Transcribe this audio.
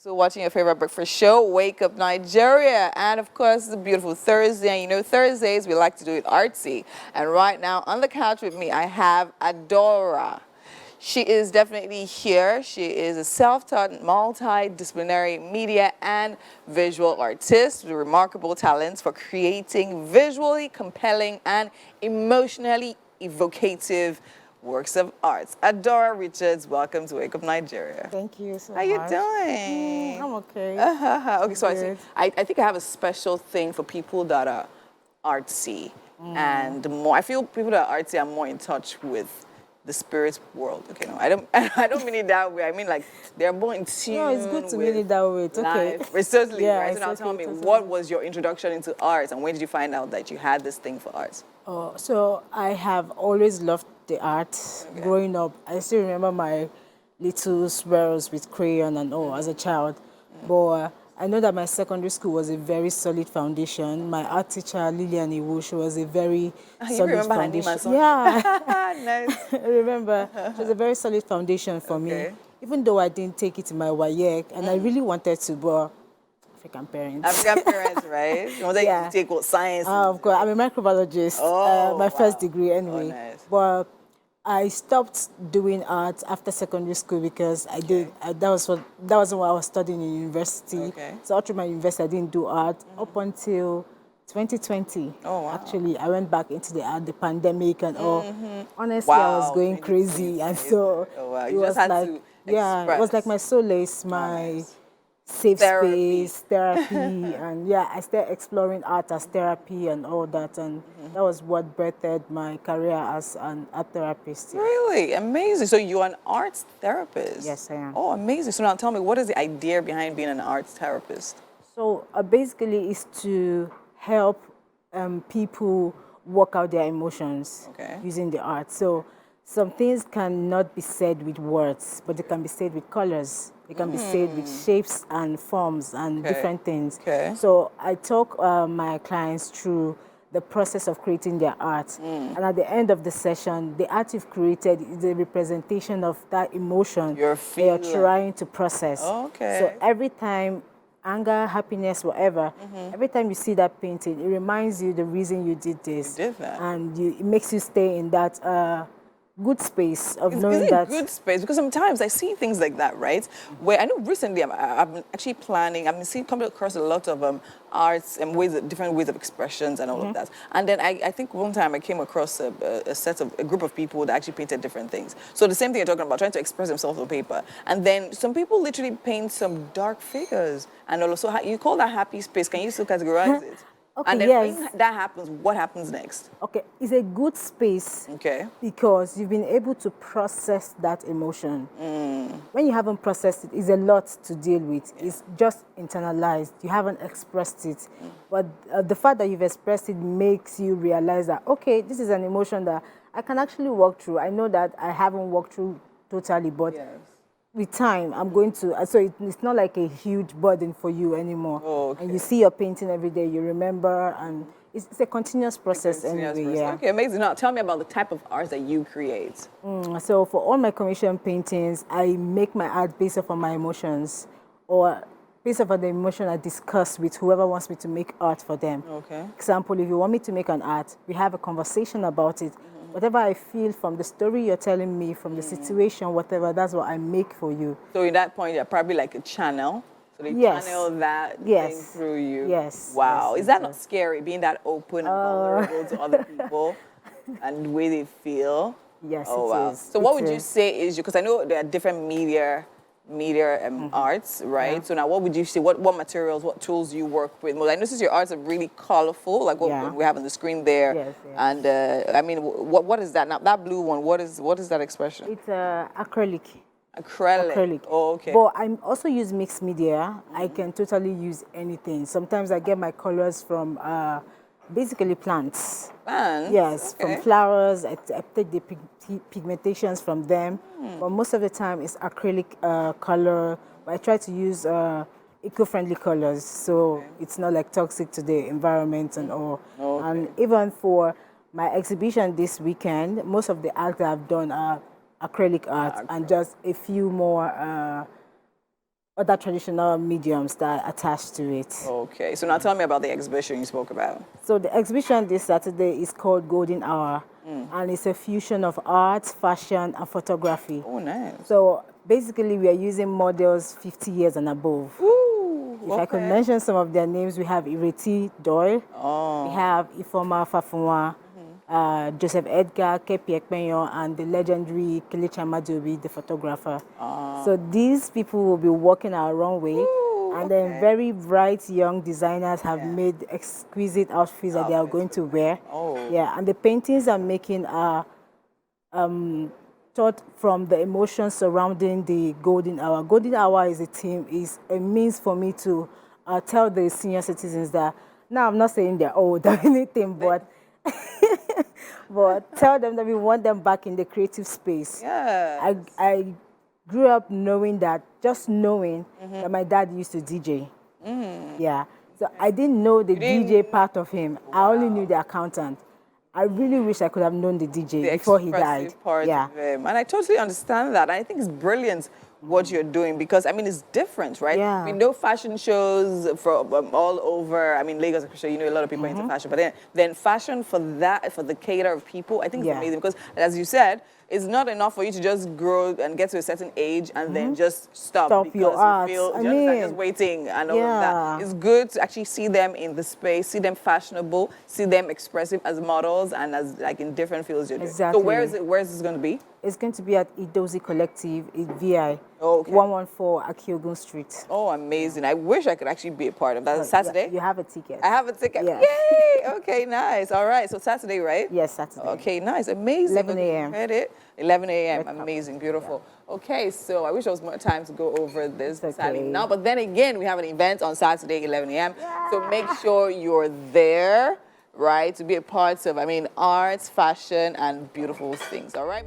So watching your favorite breakfast show, Wake Up Nigeria. And of course, it's a beautiful Thursday. And you know, Thursdays, we like to do it artsy. And right now on the couch with me, I have Adora. She is definitely here. She is a self-taught, multidisciplinary media and visual artist with remarkable talents for creating visually compelling and emotionally evocative works of arts. Adora Richards, welcome to Wake Up Nigeria. Thank you so How much. you doing? I'm okay. Okay, so Good. I think I have a special thing for people that are artsy. And more, I feel people that are artsy are more in touch with the spirit world. Okay, no, I don't mean it that way. I mean like they're more in tune. No, it's good to mean it that way. It's okay. Life. It's totally Yeah, right. it's So now okay, tell me, totally. what was your introduction into arts, and when did you find out that you had this thing for arts? So I have always loved the art. Growing up, I still remember my little swirls with crayon and all as a child. But I know that my secondary school was a very solid foundation. My art teacher, Lillian Iwush, was a very solid remember her name foundation. as well? Yeah. Nice. I remember. It was a very solid foundation for me. Even though I didn't take it in my WAEC, and I really wanted to, but African parents. African parents, right? You want Yeah. to take what science? Of course, I'm a microbiologist. My first degree, anyway. Nice. But I stopped doing art after secondary school because that wasn't what I was studying in university. Okay. So all through my university, I didn't do art up until 2020. Oh, wow. Actually, I went back into the art, the pandemic and all. Honestly, I was going crazy, and so wow. it You was just had like, to yeah, it was like my solace, my safe Therapy. space, therapy, and yeah, I started exploring art as therapy and all that, and that was what birthed my career as an art therapist. Really amazing. So you're an arts therapist? Yes, I am. Oh, amazing. So now tell me, what is the idea behind being an arts therapist? So basically, it's to help people work out their emotions using the art. So some things cannot be said with words, but they can be said with colors. They can be said with shapes and forms and different things. So I talk my clients through the process of creating their art. And at the end of the session, the art you've created is a representation of that emotion you're trying to process. So every time, anger, happiness, whatever, every time you see that painting, it reminds you the reason you did this. You did that. And it makes you stay in that good space of knowing is it that. Good space, because sometimes I see things like that, right? Where I know recently I've been actually planning. I've been coming across a lot of arts and different ways of expressions and all of that. And then I think one time I came across a group of people that actually painted different things. So the same thing you're talking about, trying to express themselves on paper. And then some people literally paint some dark figures, and also you call that happy space. Can you still categorize it? Okay, and then yes. when that happens, what happens next? Okay, it's a good space because you've been able to process that emotion. When you haven't processed it, it's a lot to deal with. It's just internalized. You haven't expressed it. But the fact that you've expressed it makes you realize that, okay, this is an emotion that I can actually walk through. I know that I haven't walked through totally, but with time, I'm going to, so it's not like a huge burden for you anymore. And you see your painting every day, you remember, and it's a continuous process anyway. Yeah. Okay, amazing. Now, tell me about the type of art that you create. So for all my commission paintings, I make my art based off of my emotions, or based off of the emotion I discuss with whoever wants me to make art for them. Example, if you want me to make an art, we have a conversation about it. Whatever I feel from the story you're telling me, from the situation, whatever, that's what I make for you. So in that point, you're probably like a channel. So they channel that thing through you. Yes. Wow. Is that not scary, being that open and vulnerable to other people and the way they feel? Yes, it is. So what would you say is, because I know there are different media arts, right? So now what would you say, what materials, what tools you work with? Well, I notice your arts are really colorful, like what we have on the screen there. And I mean, what is that? Now that blue one, what is that expression? It's acrylic. Acrylic. Oh, okay. But I also use mixed media. I can totally use anything. Sometimes I get my colors from basically plants. Plants? Yes, from flowers. I take the pigmentations from them. But most of the time it's acrylic color. But I try to use eco-friendly colors, so it's not like toxic to the environment and all. And even for my exhibition this weekend, most of the art that I've done are acrylic art and just a few more other traditional mediums that are attached to it. Okay, so now tell me about the exhibition you spoke about. So the exhibition this Saturday is called Golden Hour, and it's a fusion of art, fashion, and photography. Oh, nice. So basically, we are using models 50 years and above. Ooh, If I could mention some of their names, we have Ireti Doyle, we have Ifoma Fafunwa, Joseph Edgar, Kepi Ekpenyo, and the legendary Kelechi Amadobi, the photographer. So these people will be walking our runway. And then very bright young designers have made exquisite outfits that they are going to wear. Yeah, and the paintings I'm making are taught from the emotions surrounding the Golden Hour. Golden Hour is a means for me to tell the senior citizens that, now I'm not saying they're old or anything, but but tell them that we want them back in the creative space. Yeah. I grew up knowing that, just knowing that my dad used to DJ. Yeah. So I didn't know the DJ part of him. I only knew the accountant. I really wish I could have known the DJ before he died. Part of him. And I totally understand that. I think it's brilliant what you're doing because, I mean, it's different, right? Yeah. We know fashion shows from all over. I mean, Lagos, I'm sure you know a lot of people into fashion. But then fashion for the cater of people, I think it's amazing because, as you said, it's not enough for you to just grow and get to a certain age and then just stop because your art. you feel just waiting and all of that. It's good to actually see them in the space, see them fashionable, see them expressive as models and as like in different fields you're doing. Exactly. So where is this going to be? It's going to be at Idozi Collective in VI, 114 Akiogun Street. Oh, amazing. I wish I could actually be a part of that. Saturday? You have a ticket. I have a ticket. Yeah. Yay! Okay, nice. All right. So Saturday, right? Yes, Saturday. Okay, nice. Amazing. 11 a.m. 11 a.m. Amazing. Beautiful. Yeah. Okay, so I wish there was more time to go over this Saturday now. But then again, we have an event on Saturday, 11 a.m. Yeah. So make sure you're there, right, to be a part of, I mean, arts, fashion, and beautiful things. All right?